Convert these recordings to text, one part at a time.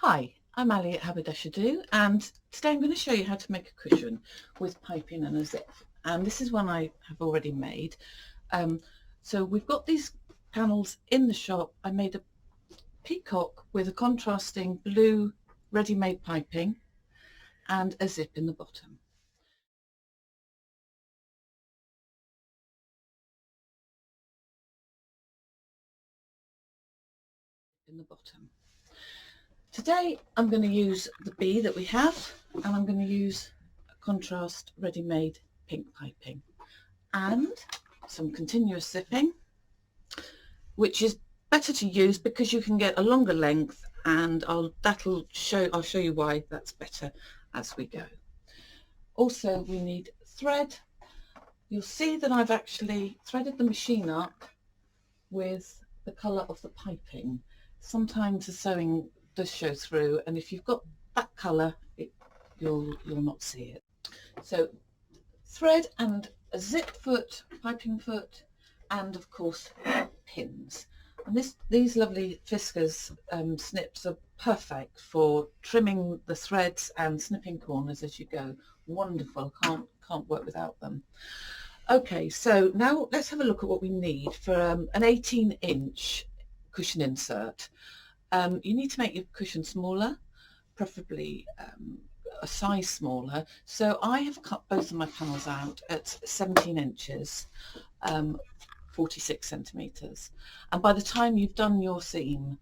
Hi, I'm Ali at Haberdasher and today I'm going to show you how to make a cushion with piping and a zip. And this is one I have already made. So we've got these panels in the shop. I made a peacock with a contrasting blue ready-made piping and a zip in the bottom. Today I'm going to use the B that we have, and I'm going to use a contrast ready-made pink piping and some continuous zipping, which is better to use because you can get a longer length, and I'll show you why that's better as we go. Also, we need thread. You'll see that I've actually threaded the machine up with the colour of the piping. Sometimes the sewing does show through, and if you've got that colour, you'll not see it. So thread and a zip foot, piping foot, and of course pins. And these lovely Fiskars snips are perfect for trimming the threads and snipping corners as you go. Wonderful, can't work without them. Okay, so now let's have a look at what we need for an 18-inch cushion insert. You need to make your cushion smaller, preferably a size smaller. So I have cut both of my panels out at 17 inches, 46 centimetres, and by the time you've done your seam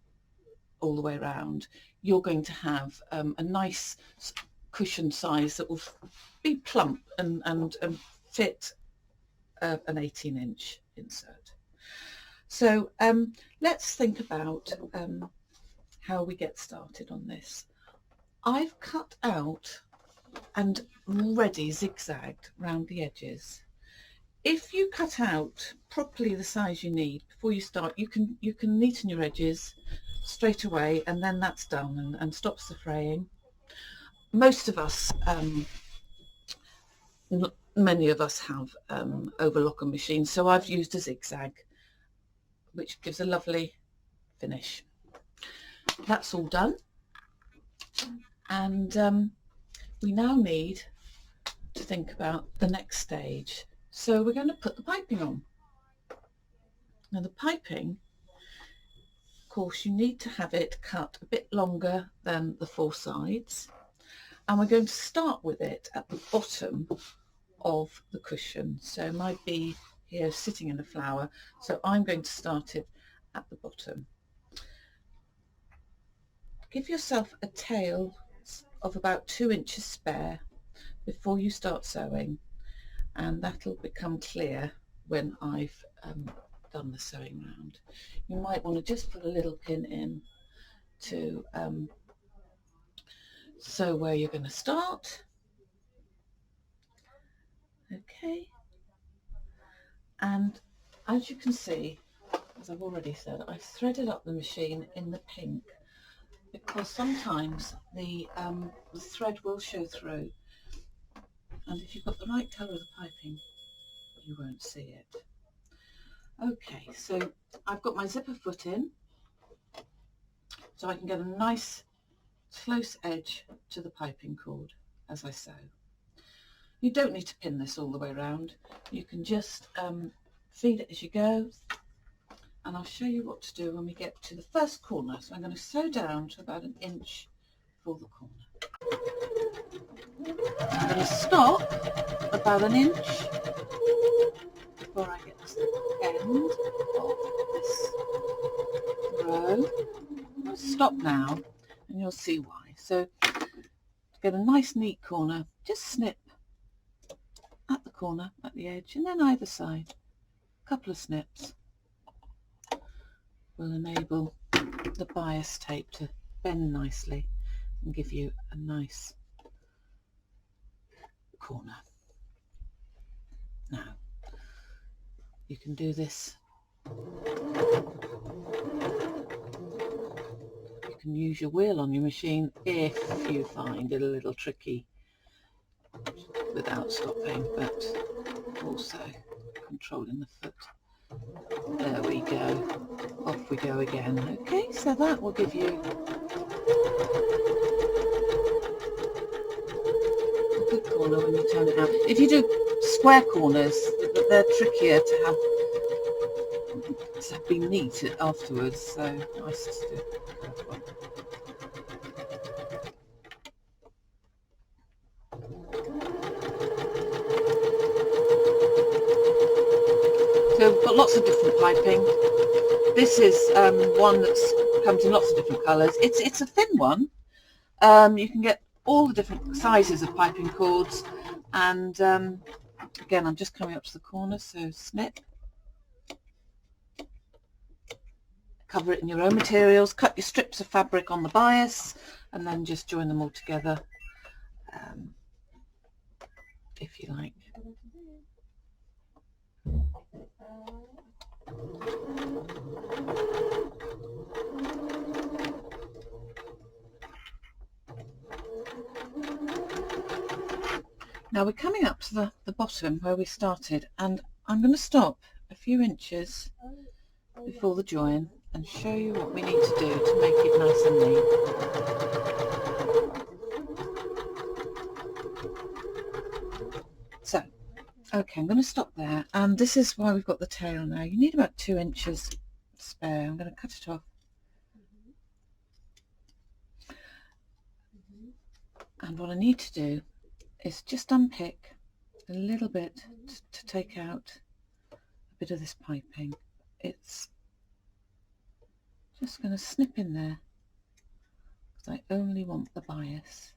all the way around, you're going to have a nice cushion size that will be plump and fit an 18-inch insert. So let's think about how we get started on this. I've cut out and ready zigzagged round the edges. If you cut out properly the size you need before you start, you can neaten your edges straight away, and then that's done and stops the fraying. Most of us, many of us have overlocker machines, so I've used a zigzag, which gives a lovely finish. That's all done, and we now need to think about the next stage. So we're going to put the piping on. Now the piping, of course, you need to have it cut a bit longer than the four sides, and we're going to start with it at the bottom of the cushion. So my bee here is sitting in a flower, so I'm going to start it at the bottom. Give yourself a tail of about 2 inches spare before you start sewing, and that'll become clear when I've done the sewing round. You might want to just put a little pin in to sew where you're going to start. Okay, and as you can see, as I've already said, I've threaded up the machine in the pink because sometimes the thread will show through, and if you've got the right colour of the piping, you won't see it. Okay, so I've got my zipper foot in, so I can get a nice close edge to the piping cord as I sew. You don't need to pin this all the way around. You can just feed it as you go, and I'll show you what to do when we get to the first corner. So I'm going to sew down to about 1 inch for the corner. I'm going to stop about 1 inch before I get to the end of this row. I'll stop now and you'll see why. So to get a nice neat corner, just snip at the corner, at the edge, and then either side. A couple of snips will enable the bias tape to bend nicely and give you a nice corner. Now you can do this, you can use your wheel on your machine if you find it a little tricky without stopping, but also controlling the foot. There we go, off we go again. Okay, so that will give you A good corner when you turn it out. If you do square corners, they're trickier to be neat afterwards, so nice to do. So we've got lots of different piping. This is one that comes in lots of different colours. It's a thin one. You can get all the different sizes of piping cords, and again, I'm just coming up to the corner, so snip. Cover it in your own materials, cut your strips of fabric on the bias, and then just join them all together, if you like. Now we're coming up to the bottom where we started, and I'm going to stop a few inches before the join and show you what we need to do to make it nice and neat. So, okay, I'm going to stop there, and this is why we've got the tail now. You need about 2 inches spare. I'm going to cut it off. And what I need to do is just unpick a little bit to take out a bit of this piping. It's just going to snip in there because I only want the bias.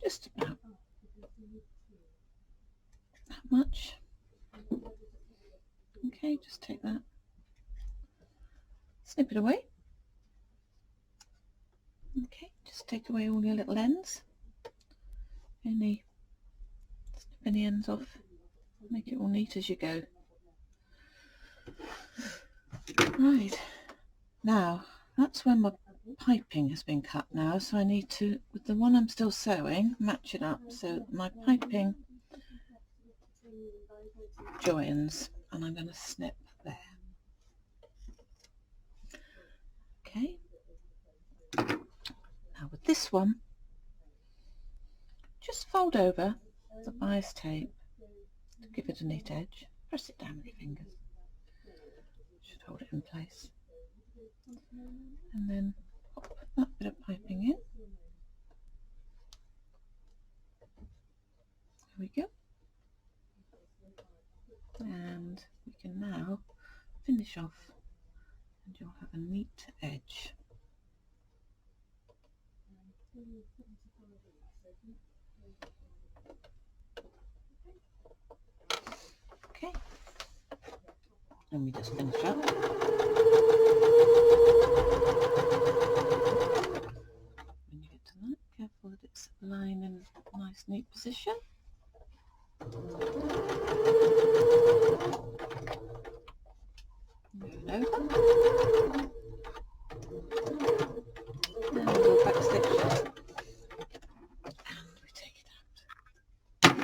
Just about that much. Okay, just take that, snip it away. Okay, just take away all your little ends, snip any ends off, make it all neat as you go. Right, now that's where my piping has been cut now, so I need to, with the one I'm still sewing, match it up so my piping joins, and I'm going to snip there. Okay. Now with this one, just fold over the bias tape to give it a neat edge. Press it down with your fingers. Should hold it in place. And then pop that bit of piping in. There we go. And we can now finish off, and you'll have a neat edge. Okay, and we just finish up. When you get to that, careful that it's lying in a nice neat position. Move it over. And we'll go back stitch. And we take it out.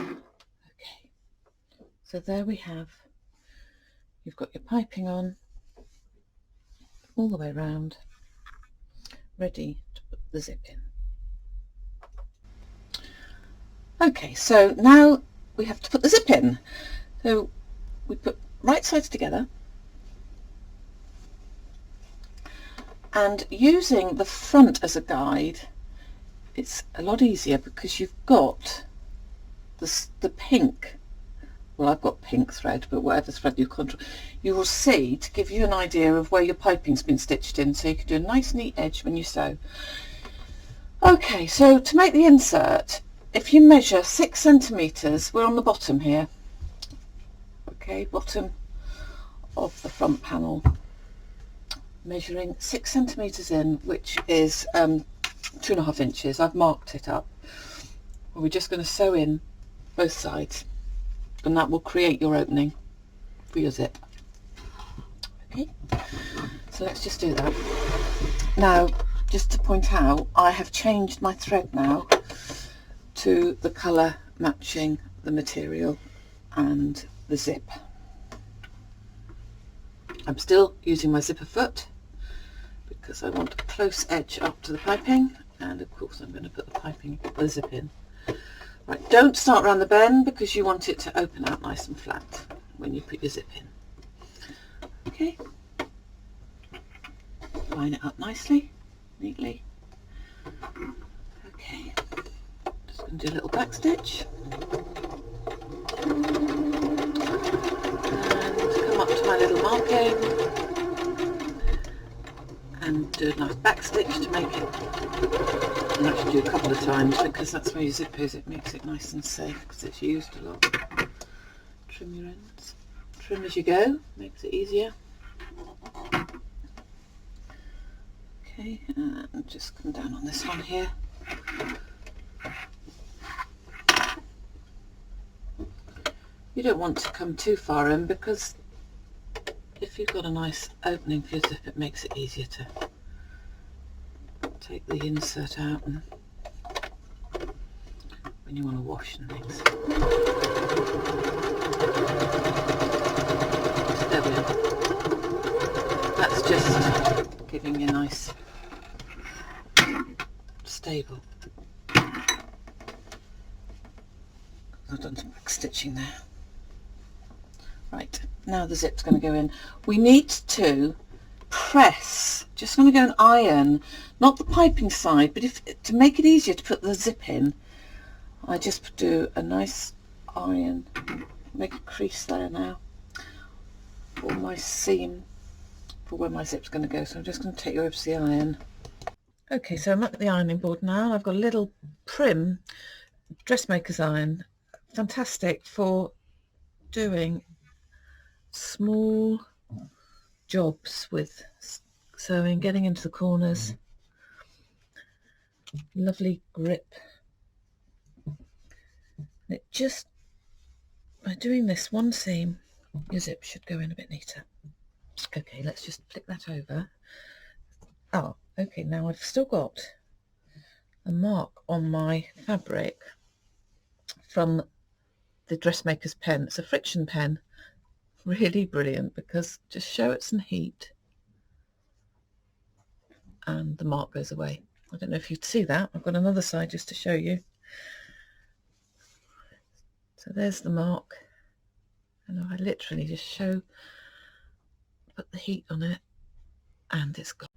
Okay. So there we have, you've got your piping on all the way around, ready to put the zip in. Okay, so now we have to put the zip in. So we put right sides together, and using the front as a guide, it's a lot easier because you've got the pink. Well, I've got pink thread, but whatever thread you will see to give you an idea of where your piping's been stitched in, so you can do a nice neat edge when you sew. Okay, so to make the insert, if you measure 6 centimeters, we're on the bottom here. Okay, bottom of the front panel, measuring 6 centimeters in, which is 2.5 inches. I've marked it up. We're just going to sew in both sides, and that will create your opening for your zip. Okay, so let's just do that. Now, just to point out, I have changed my thread now to the colour matching the material and the zip. I'm still using my zipper foot because I want a close edge up to the piping, and of course I'm going to put the zip in. Right, don't start around the bend because you want it to open out nice and flat when you put your zip in. Okay, line it up nicely, neatly. Okay, just going to do a little back stitch and come up to my little marking and do a nice back stitch to make it. You have to do a couple of times because that's where your zip is. It makes it nice and safe because it's used a lot. Trim your ends. Trim as you go, makes it easier. Okay, and just come down on this one here. You don't want to come too far in because if you've got a nice opening for your zip, it makes it easier to take the insert out and when you want to wash and things. So there we are. That's just giving you a nice stable. I've done some back stitching there. Right, now the zip's going to go in. We need to press, just going to go and iron, not the piping side, but to make it easier to put the zip in, I just do a nice iron, make a crease there now for my seam for where my zip's going to go. So I'm just going to take you over to the iron. Okay, so I'm at the ironing board now, and I've got a little Prim dressmaker's iron, fantastic for doing small jobs with sewing, getting into the corners. Lovely grip. It just, by doing this one seam, your zip should go in a bit neater. Okay, let's just flick that over. Oh, okay, now I've still got a mark on my fabric from the dressmaker's pen. It's a friction pen. Really brilliant because just show it some heat and the mark goes away. I don't know if you'd see that. I've got another side just to show you. So there's the mark, and I literally just put the heat on it and it's gone.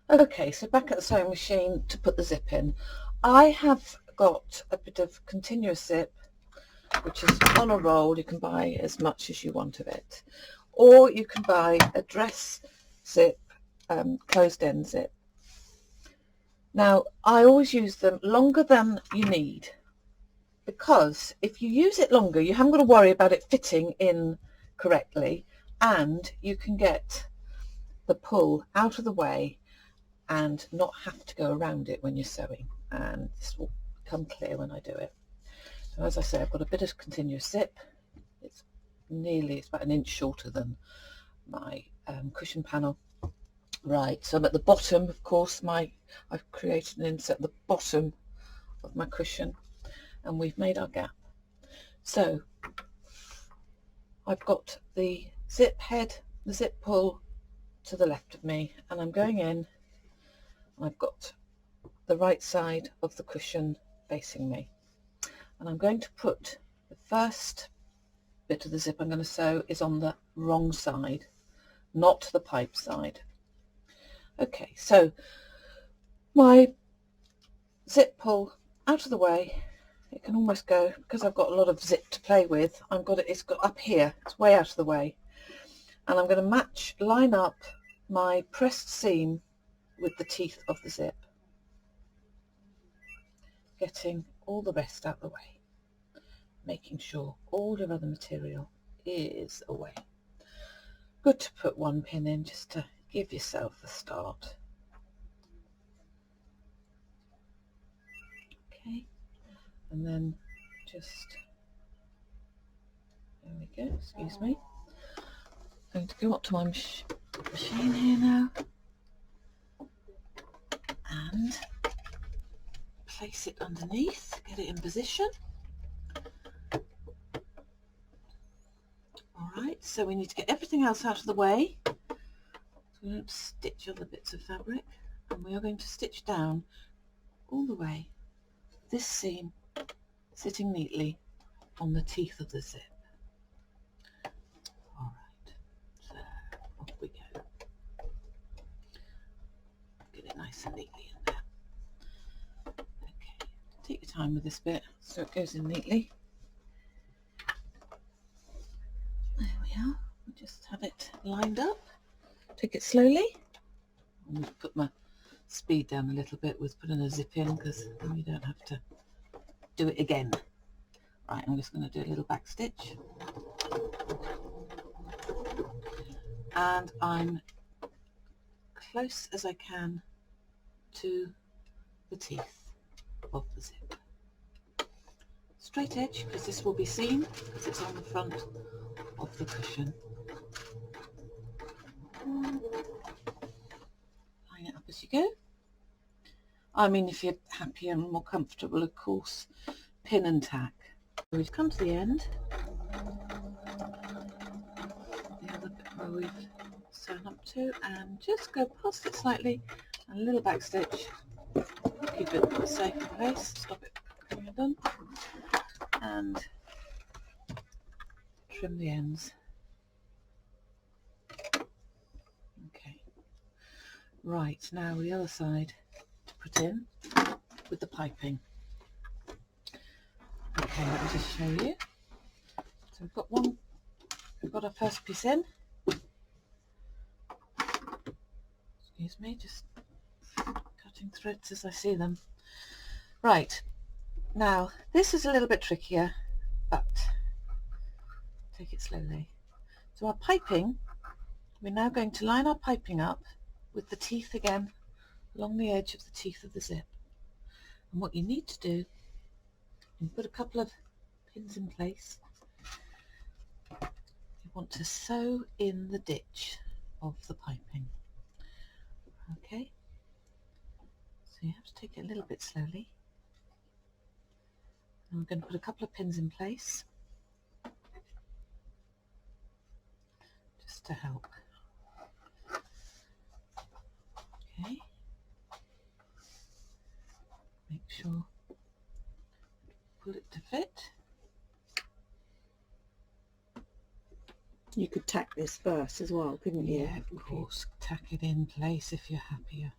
Okay, so back at the sewing machine to put the zip in. I have got a bit of continuous zip which is on a roll. You can buy as much as you want of it, or you can buy a dress zip, closed end zip. Now I always use them longer than you need, because if you use it longer you haven't got to worry about it fitting in correctly, and you can get the pull out of the way and not have to go around it when you're sewing, and this will become clear when I do it. So as I say, I've got a bit of continuous zip. It's about an inch shorter than my cushion panel. Right, so I'm at the bottom, of course. I've created an insert at the bottom of my cushion, and we've made our gap. So I've got the zip head, the zip pull to the left of me, and I'm going in. I've got the right side of the cushion facing me, and I'm going to put the first bit of the zip I'm going to sew is on the wrong side, not the pipe side. Okay, so my zip pull out of the way. It can almost go, because I've got a lot of zip to play with, it's got up here, it's way out of the way, and I'm going to line up my pressed seam with the teeth of the zip, getting all the rest out of the way, making sure all your other material is away. Good to put one pin in just to give yourself a start. Okay, and then there we go, excuse me. I'm going to go up to my machine here now and place it underneath, get it in position. Alright, so we need to get everything else out of the way. So So we're going to stitch other bits of fabric, and we are going to stitch down all the way this seam, sitting neatly on the teeth of the zip. Alright, so off we go. Get it nice and neatly in there. Okay, take your time with this bit so it goes in neatly. There we are. We just have it lined up. Take it slowly. I'm going to put my speed down a little bit with putting a zip in, because then you don't have to do it again. Right, I'm just going to do a little back stitch, and I'm close as I can to the teeth of the zip. Straight edge, because this will be seen because it's on the front of the cushion. Line it up as you go. I mean, if you're happy and more comfortable, of course, pin and tack. We've come to the end, the other bit where we've sewn up to, and just go past it slightly, and a little back stitch, keep it safe in place, stop it coming undone, and trim the ends. Okay, right, now the other side to put in with the piping. Okay, let me just show you. So we've got our first piece in. Excuse me, just cutting threads as I see them. Right, now this is a little bit trickier, but take it slowly. So our piping, we're now going to line our piping up with the teeth again along the edge of the teeth of the zip. And what you need to do, you put a couple of pins in place. You want to sew in the ditch of the piping. Okay, so you have to take it a little bit slowly. And we're going to put a couple of pins in place just to help. Okay, make sure pull it to fit. You could tack this first as well, couldn't you? Yeah, of course, tack it in place if you're happier.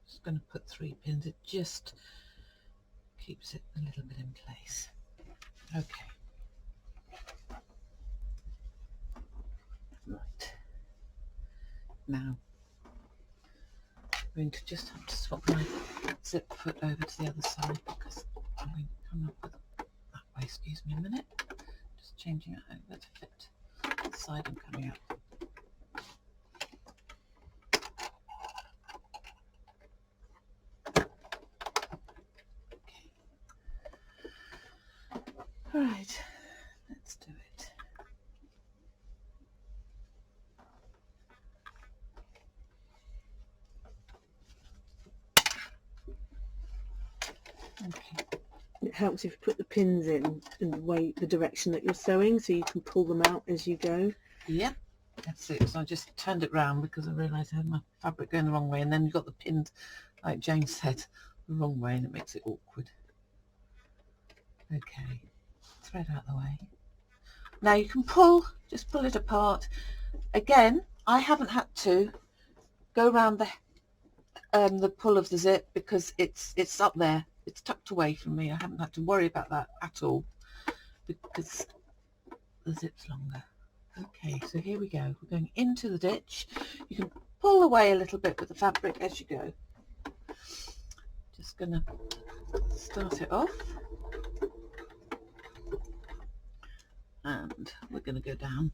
Just going to put 3 pins, it just keeps it a little bit in place. Okay. Right. Now, I'm going to just have to swap my zip foot over to the other side, because I'm going to come up with that way. Excuse me a minute. Just changing it over to fit the side I'm coming up. All right, let's do it. Okay. It helps if you put the pins in the direction that you're sewing, so you can pull them out as you go. Yep, that's it. So I just turned it round because I realised I had my fabric going the wrong way, and then you've got the pins, like Jane said, the wrong way, and it makes it awkward. Okay, thread out the way. Now you can just pull it apart. Again, I haven't had to go around the pull of the zip because it's up there. It's tucked away from me. I haven't had to worry about that at all because the zip's longer. Okay, so here we go. We're going into the ditch. You can pull away a little bit with the fabric as you go. Just going to start it off. And we're going to go down,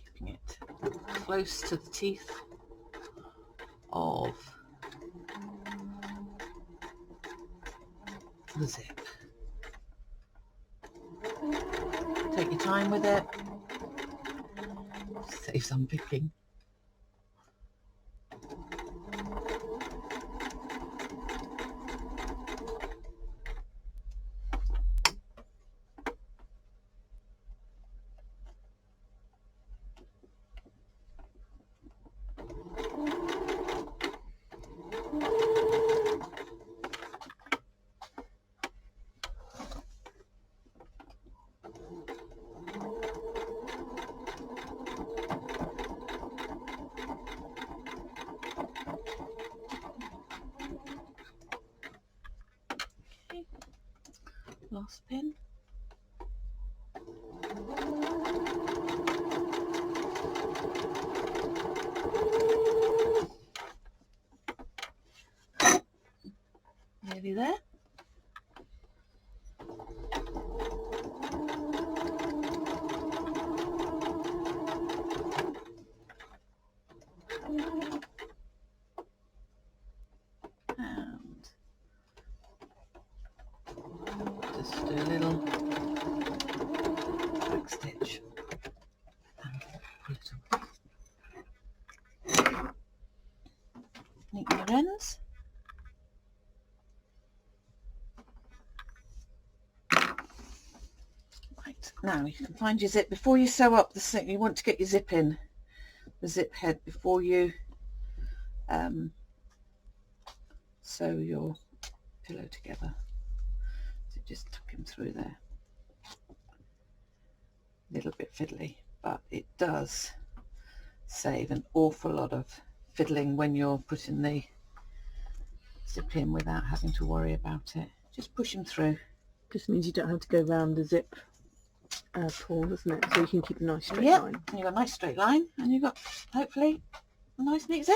keeping it close to the teeth of the zip. Take your time with it, save some picking. last pin. Nearly there. And just do a little back stitch and pull it up. Neaten your ends. Right, now you can find your zip. Before you sew up the zip, you want to get your zip in the zip head before you sew your pillow together. So just tuck him through there. A little bit fiddly, but it does save an awful lot of fiddling when you're putting the zip in without having to worry about it. Just push him through. Just means you don't have to go round the zip pull, doesn't it? So you can keep a nice straight Yep, line. and you've got a nice straight line, and you've got hopefully a nice neat zip.